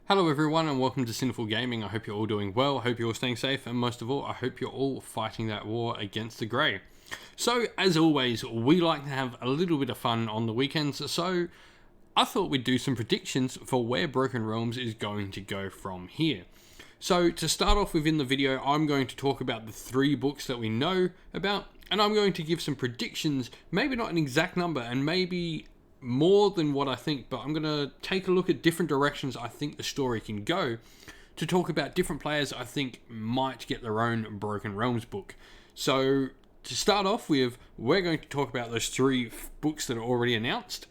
Hello everyone and welcome to Sinful Gaming. I hope you're all doing well, I hope you're all staying safe, and most of all, I hope you're all fighting that war against the Grey. So, as always, we like to have a little bit of fun on the weekends, so I thought we'd do some predictions for where Broken Realms is going to go from here. So, to start off with in the video, I'm going to talk about the 3 books that we know about, and I'm going to give some predictions, maybe not an exact number, and maybe more than what I think, but I'm going to take a look at different directions I think the story can go to talk about different players I think might get their own Broken Realms book. So to start off with, we're going to talk about those 3 books that are already announced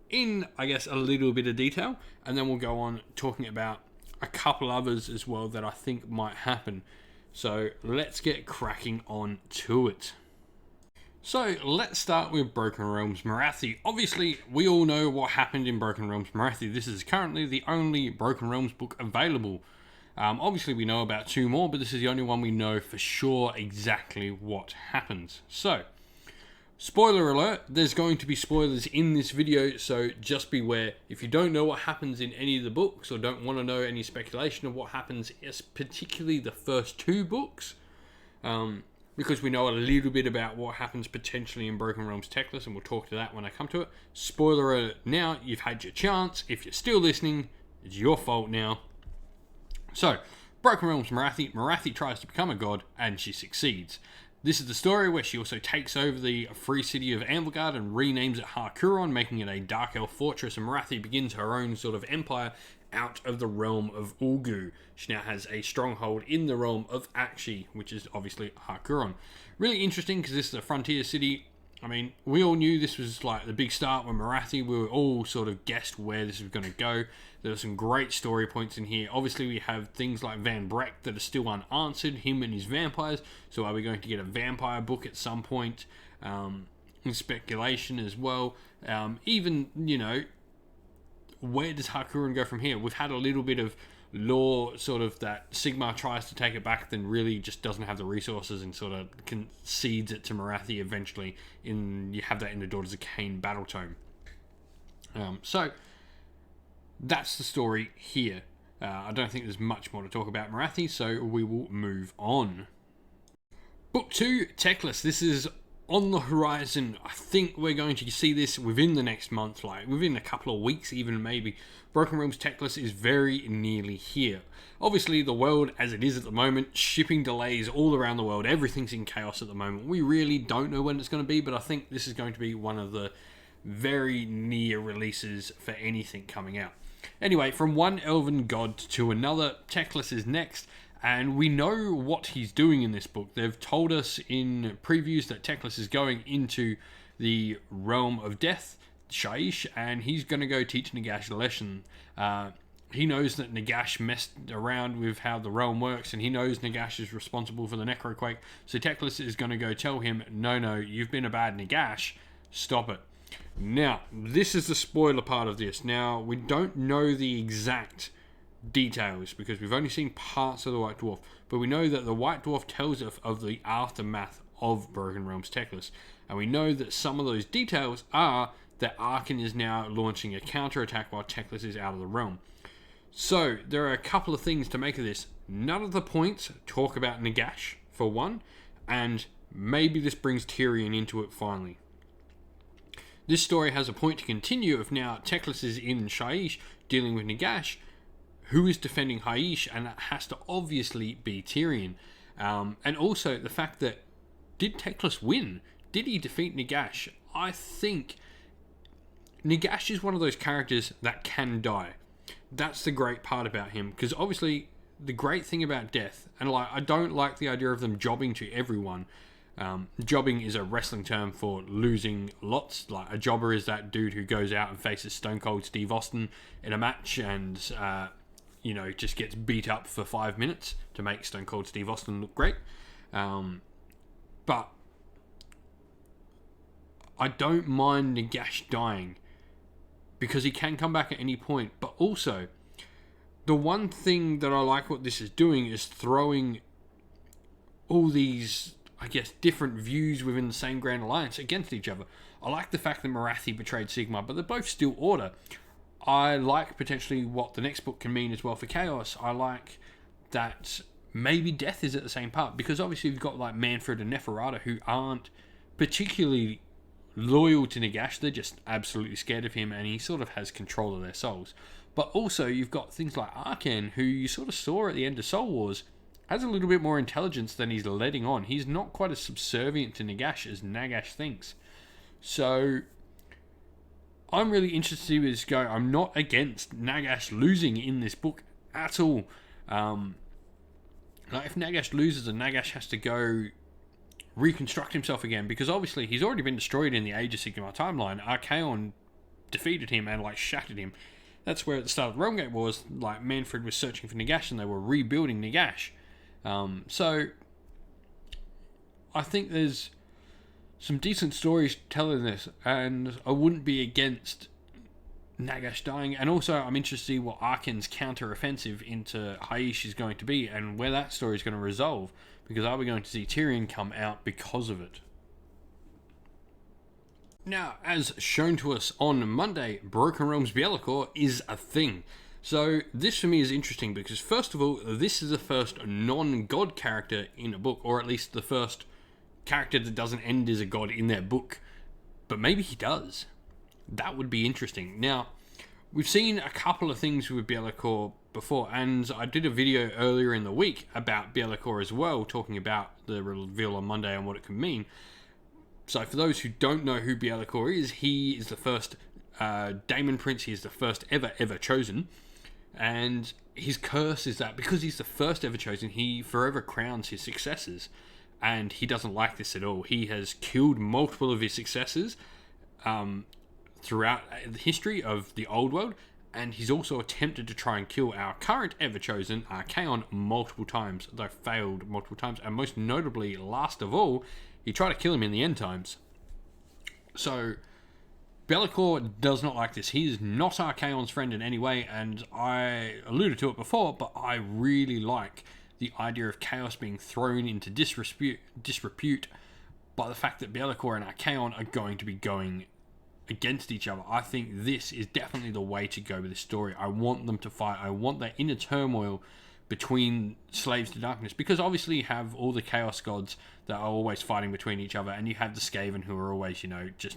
in, I guess, a little bit of detail, and then we'll go on talking about a couple others as well that I think might happen. So let's get cracking on to it. So, let's start with Broken Realms Morathi. Obviously, we all know what happened in Broken Realms Morathi. This is currently the only Broken Realms book available. Obviously, we know about 2 more, but this is the only one we know for sure exactly what happens. So, spoiler alert, there's going to be spoilers in this video, so just beware. If you don't know what happens in any of the books, or don't want to know any speculation of what happens, particularly the first 2 books, because we know a little bit about what happens potentially in Broken Realms Teclis, and we'll talk to that when I come to it. Spoiler alert now, you've had your chance. If you're still listening, it's your fault now. So, Broken Realms Morathi. Morathi tries to become a god, and she succeeds. This is the story where she also takes over the free city of Anvilgard and renames it Harkuron, making it a Dark Elf fortress, and Morathi begins her own sort of empire out of the realm of Ulgu. She now has a stronghold in the realm of Akshi, which is obviously Harkuron. Really interesting because this is a frontier city. I mean, we all knew this was like the big start with Morathi. We were all sort of guessed where this was going to go. There are some great story points in here. Obviously, we have things like Van Breck that are still unanswered, him and his vampires. So are we going to get a vampire book at some point? Speculation as well. Even, you know, where does Harkuron go from here? We've had a little bit of lore sort of that Sigmar tries to take it back, then really just doesn't have the resources and sort of concedes it to Morathi eventually. You have that in the Daughters of Cain battle tome. So that's the story here. I don't think there's much more to talk about Morathi, so we will move on. Book 2, Teclis. This is on the horizon. I think we're going to see this within the next month, like within a couple of weeks even maybe. Broken Realms Teclis is very nearly here. Obviously the world as it is at the moment, shipping delays all around the world, everything's in chaos at the moment. We really don't know when it's going to be, but I think this is going to be one of the very near releases for anything coming out. Anyway, from one elven god to another, Teclis is next. And we know what he's doing in this book. They've told us in previews that Teclis is going into the realm of death, Shaiish, and he's going to go teach Nagash a lesson. He knows that Nagash messed around with how the realm works, and he knows Nagash is responsible for the Necroquake. So Teclis is going to go tell him, no, you've been a bad Nagash, stop it. Now, this is the spoiler part of this. Now, we don't know the exact details because we've only seen parts of the White Dwarf, but we know that the White Dwarf tells us of the aftermath of Broken Realms Teclis, and we know that some of those details are that Arkan is now launching a counterattack while Teclis is out of the realm. So there are a couple of things to make of this. None of the points talk about Nagash for one, and maybe this brings Tyrion into it finally. This story has a point to continue if now Teclis is in Shaiish dealing with Nagash. Who is defending Shaiish, and that has to obviously be Tyrion. And also the fact that, did Teclis win? Did he defeat Nagash? I think Nagash is one of those characters that can die. That's the great part about him, because obviously the great thing about death, and like I don't like the idea of them jobbing to everyone. Jobbing is a wrestling term for losing lots. Like a jobber is that dude who goes out and faces Stone Cold Steve Austin in a match and just gets beat up for 5 minutes to make Stone Cold Steve Austin look great. But I don't mind Nagash dying because he can come back at any point. But also, the one thing that I like what this is doing is throwing all these, I guess, different views within the same Grand Alliance against each other. I like the fact that Morathi betrayed Sigmar, but they're both still Order. I like potentially what the next book can mean as well for Chaos. I like that maybe Death is at the same part, because obviously you've got like Manfred and Neferata who aren't particularly loyal to Nagash. They're just absolutely scared of him, and he sort of has control of their souls. But also you've got things like Arkan, who you sort of saw at the end of Soul Wars has a little bit more intelligence than he's letting on. He's not quite as subservient to Nagash as Nagash thinks. So I'm really interested to see where this go. I'm not against Nagash losing in this book at all. Like if Nagash loses and Nagash has to go reconstruct himself again, because obviously he's already been destroyed in the Age of Sigmar timeline. Archaon defeated him and like shattered him. That's where at the start of the Realm Gate Wars, like Manfred was searching for Nagash and they were rebuilding Nagash. So I think there's some decent stories telling this, and I wouldn't be against Nagash dying. And also I'm interested to see what Arkan's counter-offensive into Haish is going to be, and where that story is going to resolve, because are we going to see Tyrion come out because of it? Now, as shown to us on Monday, Broken Realms BELAKOR is a thing. So this for me is interesting because, first of all, this is the first non-god character in a book, or at least the first character that doesn't end as a god in their book. But maybe he does. That would be interesting. Now, we've seen a couple of things with BELAKOR before, and I did a video earlier in the week about BELAKOR as well, talking about the reveal on Monday and what it could mean. So for those who don't know who BELAKOR is, he is the first Daemon Prince. He is the first ever chosen. And his curse is that because he's the first ever chosen, he forever crowns his successors. And he doesn't like this at all. He has killed multiple of his successors throughout the history of the old world. And he's also attempted to try and kill our current ever chosen, Archaon, multiple times, though failed multiple times. And most notably, last of all, he tried to kill him in the end times. So BELAKOR does not like this. He is not Archaon's friend in any way, and I alluded to it before, but I really like the idea of Chaos being thrown into disrepute by the fact that BELAKOR and Archaon are going to be going against each other. I think this is definitely the way to go with this story. I want them to fight. I want that inner turmoil between slaves to darkness, because obviously you have all the Chaos gods that are always fighting between each other, and you have the Skaven who are always, just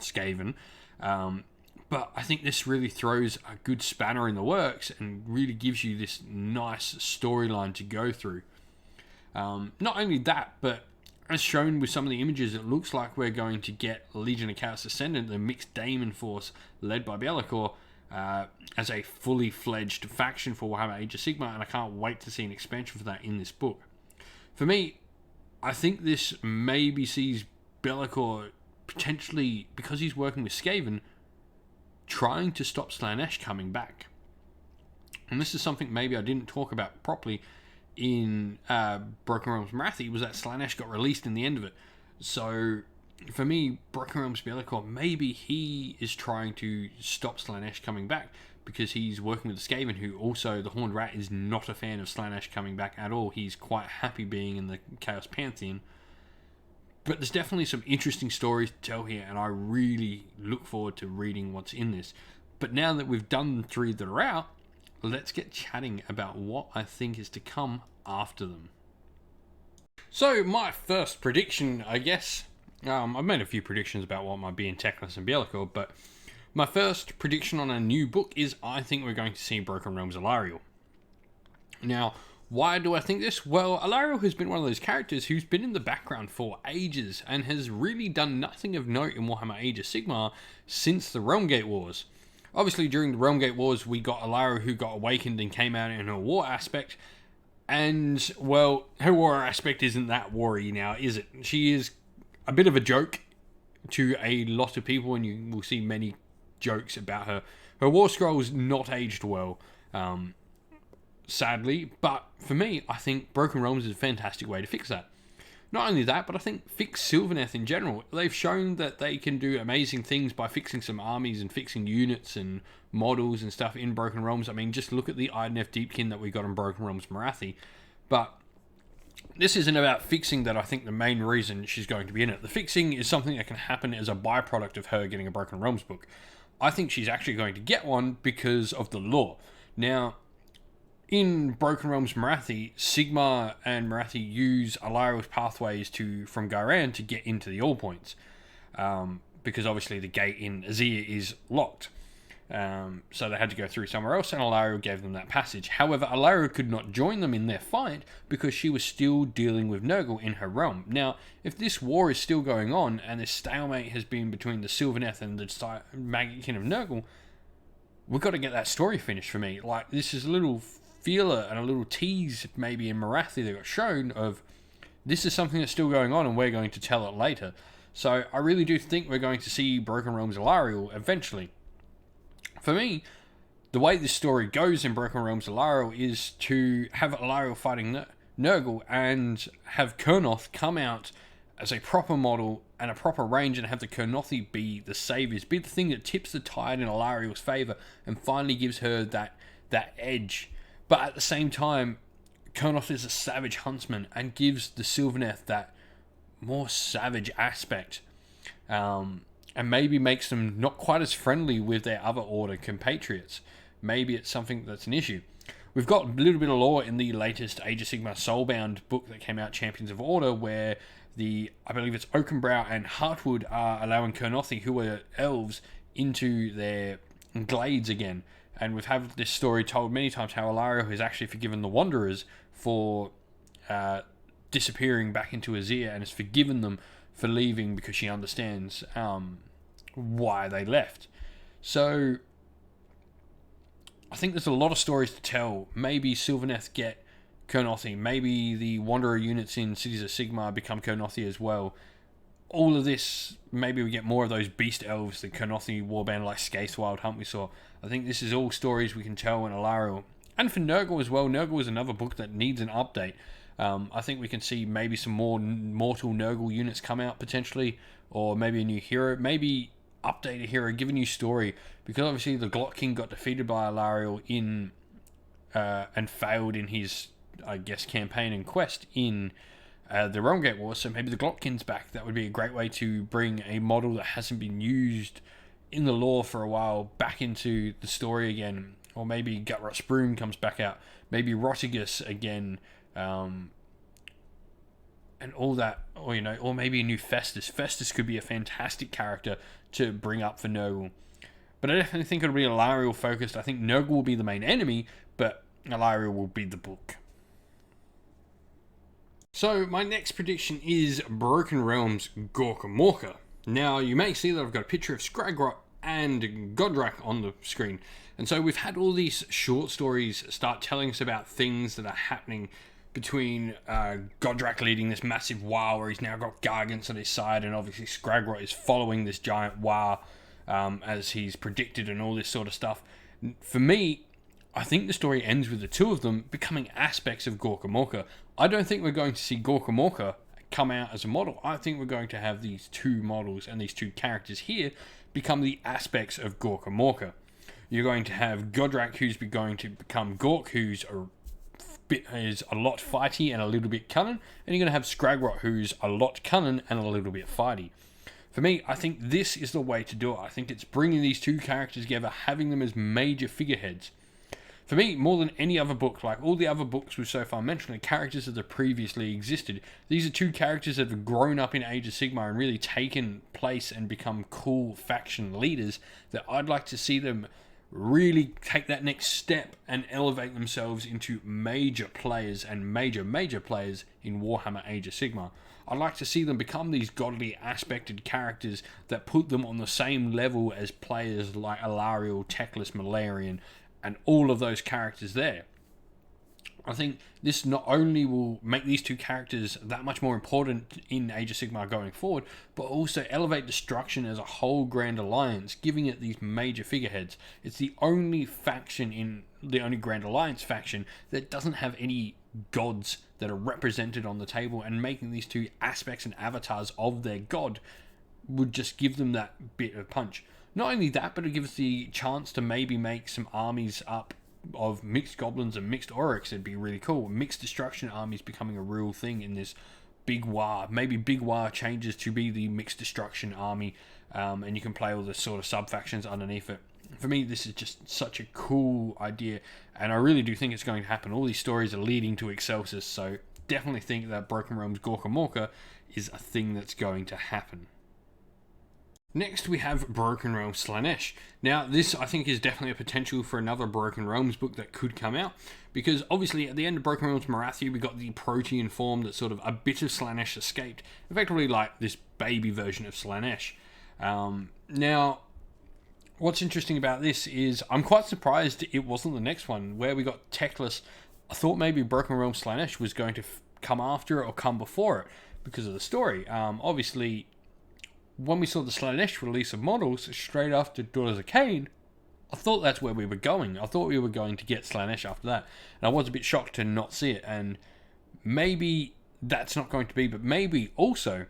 Skaven. But I think this really throws a good spanner in the works and really gives you this nice storyline to go through. Not only that, but as shown with some of the images, it looks like we're going to get Legion of Chaos Ascendant, the mixed Daemon force led by BELAKOR, as a fully fledged faction for Warhammer Age of Sigmar, and I can't wait to see an expansion for that in this book. For me, I think this maybe sees BELAKOR potentially, because he's working with Skaven, trying to stop Slaanesh coming back. And this is something maybe I didn't talk about properly in Broken Realms Morathi, was that Slaanesh got released in the end of it. So for me, Broken Realms BELAKOR, maybe he is trying to stop Slaanesh coming back, because he's working with the Skaven, who also, the Horned Rat, is not a fan of Slaanesh coming back at all. He's quite happy being in the Chaos Pantheon. But there's definitely some interesting stories to tell here, and I really look forward to reading what's in this. But now that we've done the three that are out, let's get chatting about what I think is to come after them. So my first prediction, I guess, I've made a few predictions about what might be in Teclis and BELAKOR, but my first prediction on a new book is I think we're going to see Broken Realms Alarielle. Now, why do I think this? Well, Alarielle has been one of those characters who's been in the background for ages and has really done nothing of note in Warhammer Age of Sigmar since the Realm Gate Wars. Obviously, during the Realm Gate Wars, we got Alarielle who got awakened and came out in her war aspect. And, well, her war aspect isn't that war-y now, is it? She is a bit of a joke to a lot of people, and you will see many jokes about her. Her war scroll's not aged well, sadly, but for me, I think Broken Realms is a fantastic way to fix that. Not only that, but I think fix Sylvaneth in general. They've shown that they can do amazing things by fixing some armies and fixing units and models and stuff in Broken Realms. I mean, just look at the Idoneth Deepkin that we got in Broken Realms Morathi. But this isn't about fixing that. I think the main reason she's going to be in it. The fixing is something that can happen as a byproduct of her getting a Broken Realms book. I think she's actually going to get one because of the lore. Now, in Broken Realms Morathi, Sigmar and Morathi use Alarielle's pathways from Ghyran to get into the All Points. Because obviously the gate in Azir is locked. So they had to go through somewhere else, and Alarielle gave them that passage. However, Alarielle could not join them in their fight because she was still dealing with Nurgle in her realm. Now, if this war is still going on, and this stalemate has been between the Sylvaneth and the Maggotkin of Nurgle, we've got to get that story finished for me. Like, this is a little feeler and a little tease maybe in Morathi that got shown of this is something that's still going on and we're going to tell it later. So I really do think we're going to see Broken Realms Alarielle eventually. For me, the way this story goes in Broken Realms Alarielle is to have Alarielle fighting Nurgle and have Kurnoth come out as a proper model and a proper range, and have the Kurnothi be the saviors, be the thing that tips the tide in Alarielle's favour and finally gives her that edge. But at the same time, Kurnoth is a savage huntsman and gives the Sylvaneth that more savage aspect. And maybe makes them not quite as friendly with their other Order compatriots. Maybe it's something that's an issue. We've got a little bit of lore in the latest Age of Sigmar Soulbound book that came out, Champions of Order, where I believe it's Oakenbrow and Heartwood are allowing Kurnothi, who are elves, into their glades again. And we've had this story told many times how Alarielle has actually forgiven the Wanderers for disappearing back into Azir, and has forgiven them for leaving because she understands why they left. So I think there's a lot of stories to tell. Maybe Sylvaneth get Kurnothi. Maybe the Wanderer units in Cities of Sigmar become Kurnothi as well. All of this, maybe we get more of those beast elves, the Kurnothi warband like Skaith's Wild Hunt we saw. I think this is all stories we can tell in Alarielle. And for Nurgle as well. Nurgle is another book that needs an update. I think we can see maybe some more mortal Nurgle units come out potentially, or maybe a new hero, maybe update a hero, give a new story, because obviously the Glot King got defeated by Alarielle and failed in his, I guess, campaign and quest in the Realmgate War. So maybe the Glot King's back. That would be a great way to bring a model that hasn't been used in the lore for a while back into the story again. Or maybe Gutrot Sproon comes back out. Maybe Rotigus again. And all that, or maybe a new Festus. Festus could be a fantastic character to bring up for Nurgle. But I definitely think it'll be Alarielle focused. I think Nurgle will be the main enemy, but Alarielle will be the book. So my next prediction is Broken Realms Gorkamorka. Now you may see that I've got a picture of Skragrott and Godrak on the screen. And so we've had all these short stories start telling us about things that are happening between Godrak leading this massive war where he's now got Gargants on his side, and obviously Skragrott is following this giant war as he's predicted and all this sort of stuff. For me, I think the story ends with the two of them becoming aspects of Gorkamorka. I don't think we're going to see Gorkamorka come out as a model. I think we're going to have these two models and these two characters here become the aspects of Gorkamorka. You're going to have Godrak, who's going to become Gork, who's a lot fighty and a little bit cunning, and you're going to have Skragrott, who's a lot cunning and a little bit fighty. For me, I think this is the way to do it. I think it's bringing these two characters together, having them as major figureheads. For me, more than any other book, like all the other books we've so far mentioned, are characters that have previously existed. These are two characters that have grown up in Age of Sigmar and really taken place and become cool faction leaders that I'd like to see them really take that next step and elevate themselves into major players and major players in Warhammer Age of Sigmar. I'd like to see them become these godly aspected characters that put them on the same level as players like Alarielle, Teclis, Malarian, and all of those characters there. I think this not only will make these two characters that much more important in Age of Sigmar going forward, but also elevate Destruction as a whole grand alliance, giving it these major figureheads. It's the only Grand Alliance faction that doesn't have any gods that are represented on the table, and making these two aspects and avatars of their god would just give them that bit of punch. Not only that, but it gives us the chance to maybe make some armies up of mixed goblins and mixed Oryx. It'd be really cool. Mixed Destruction armies becoming a real thing in this Big War. Maybe Big War changes to be the Mixed Destruction Army, and you can play all the sort of sub-factions underneath it. For me, this is just such a cool idea, and I really do think it's going to happen. All these stories are leading to Excelsis, so definitely think that Broken Realms Gorkamorka is a thing that's going to happen. Next, we have Broken Realms Slaanesh. Now, this, I think, is definitely a potential for another Broken Realms book that could come out, because obviously at the end of Broken Realms Morathi, we got the protean form that sort of a bit of Slaanesh escaped, effectively like this baby version of Slaanesh. Now, what's interesting about this is I'm quite surprised it wasn't the next one, where we got Teclis. I thought maybe Broken Realms Slaanesh was going to come after it or come before it because of the story. Obviously, when we saw the Slaanesh release of models straight after Daughters of Cain, I thought that's where we were going. I thought we were going to get Slaanesh after that. And I was a bit shocked to not see it. And maybe that's not going to be, but maybe also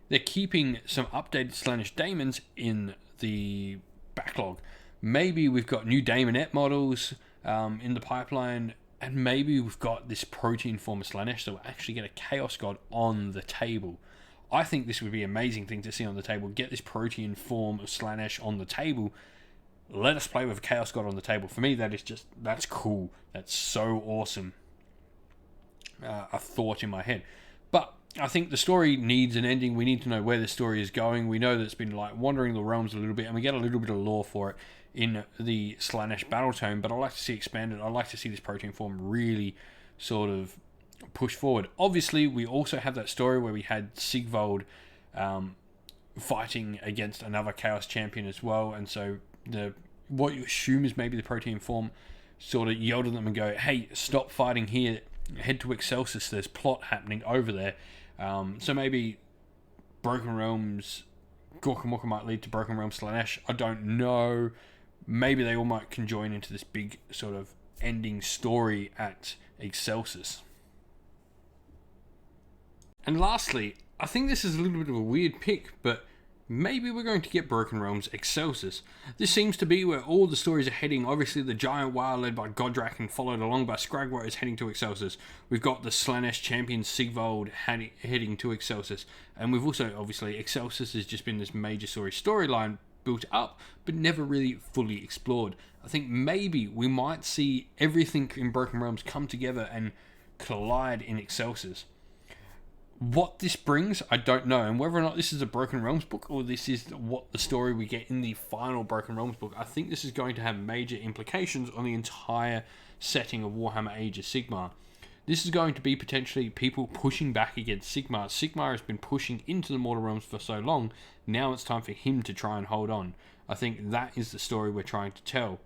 they're keeping some updated Slaanesh daemons in the backlog. Maybe we've got new Daemonette models in the pipeline, and maybe we've got this protean form of Slaanesh, so we'll actually get a Chaos God on the table. I think this would be an amazing thing to see on the table. Get this protean form of Slaanesh on the table. Let us play with a Chaos God on the table. For me, that's cool. That's so awesome. A thought in my head. But I think the story needs an ending. We need to know where the story is going. We know that it's been like wandering the realms a little bit, and we get a little bit of lore for it in the Slaanesh battle tome, but I'd like to see expanded. I'd like to see this protean form really sort of push forward. Obviously, we also have that story where we had Sigvald fighting against another Chaos champion as well, and so what you assume is maybe the protean form sort of yelled at them and go, hey, stop fighting here, head to Excelsis, there's plot happening over there. So maybe Broken Realms Gorkamorka might lead to Broken Realms Slaanesh. I don't know. Maybe they all might conjoin into this big sort of ending story at Excelsis. And lastly, I think this is a little bit of a weird pick, but maybe we're going to get Broken Realms Excelsis. This seems to be where all the stories are heading. Obviously, the Giant War led by Godrak and followed along by Scragwar is heading to Excelsis. We've got the Slaanesh champion Sigvald heading to Excelsis. And we've also, obviously, Excelsis has just been this major storyline built up, but never really fully explored. I think maybe we might see everything in Broken Realms come together and collide in Excelsis. What this brings, I don't know, and whether or not this is a Broken Realms book or this is what the story we get in the final Broken Realms book, I think this is going to have major implications on the entire setting of Warhammer Age of Sigmar. This is going to be potentially people pushing back against Sigmar. Sigmar has been pushing into the Mortal Realms for so long, now it's time for him to try and hold on. I think that is the story we're trying to tell.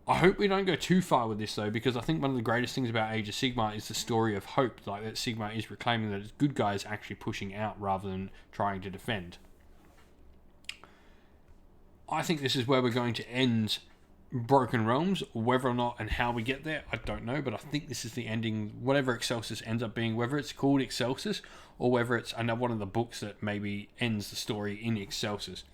I hope we don't go too far with this though, because I think one of the greatest things about Age of Sigmar is the story of hope, like that Sigmar is reclaiming that it's good guys actually pushing out rather than trying to defend. I think this is where we're going to end Broken Realms. Whether or not and how we get there, I don't know, but I think this is the ending, whatever Excelsis ends up being, whether it's called Excelsis or whether it's another one of the books that maybe ends the story in Excelsis.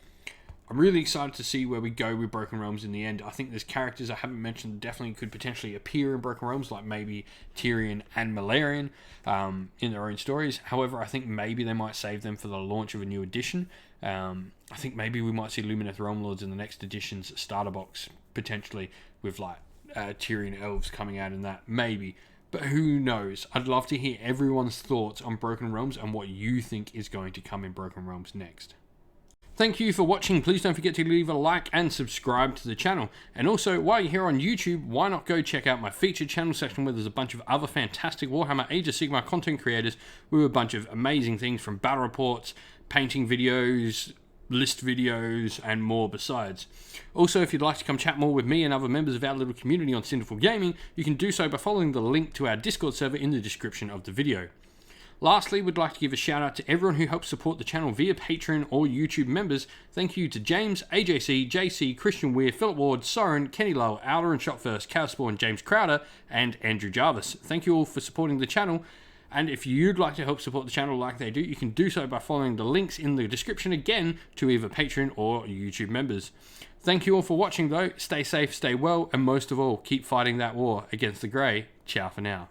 I'm really excited to see where we go with Broken Realms in the end. I think there's characters I haven't mentioned that definitely could potentially appear in Broken Realms, like maybe Tyrion and Malarian in their own stories. However, I think maybe they might save them for the launch of a new edition. I think maybe we might see Lumineth Realm Lords in the next edition's starter box, potentially with like Tyrion elves coming out in that, maybe. But who knows? I'd love to hear everyone's thoughts on Broken Realms and what you think is going to come in Broken Realms next. Thank you for watching. Please don't forget to leave a like and subscribe to the channel. And also, while you're here on YouTube, why not go check out my featured channel section where there's a bunch of other fantastic Warhammer Age of Sigmar content creators with a bunch of amazing things from battle reports, painting videos, list videos, and more besides. Also, if you'd like to come chat more with me and other members of our little community on Cinderful Gaming, you can do so by following the link to our Discord server in the description of the video. Lastly, we'd like to give a shout out to everyone who helps support the channel via Patreon or YouTube members. Thank you to James, AJC, JC, Christian Weir, Philip Ward, Soren, Kenny Lowe, Alder and Shot First, Cowspawn, James Crowder, and Andrew Jarvis. Thank you all for supporting the channel. And if you'd like to help support the channel like they do, you can do so by following the links in the description again to either Patreon or YouTube members. Thank you all for watching though. Stay safe, stay well, and most of all, keep fighting that war against the Grey. Ciao for now.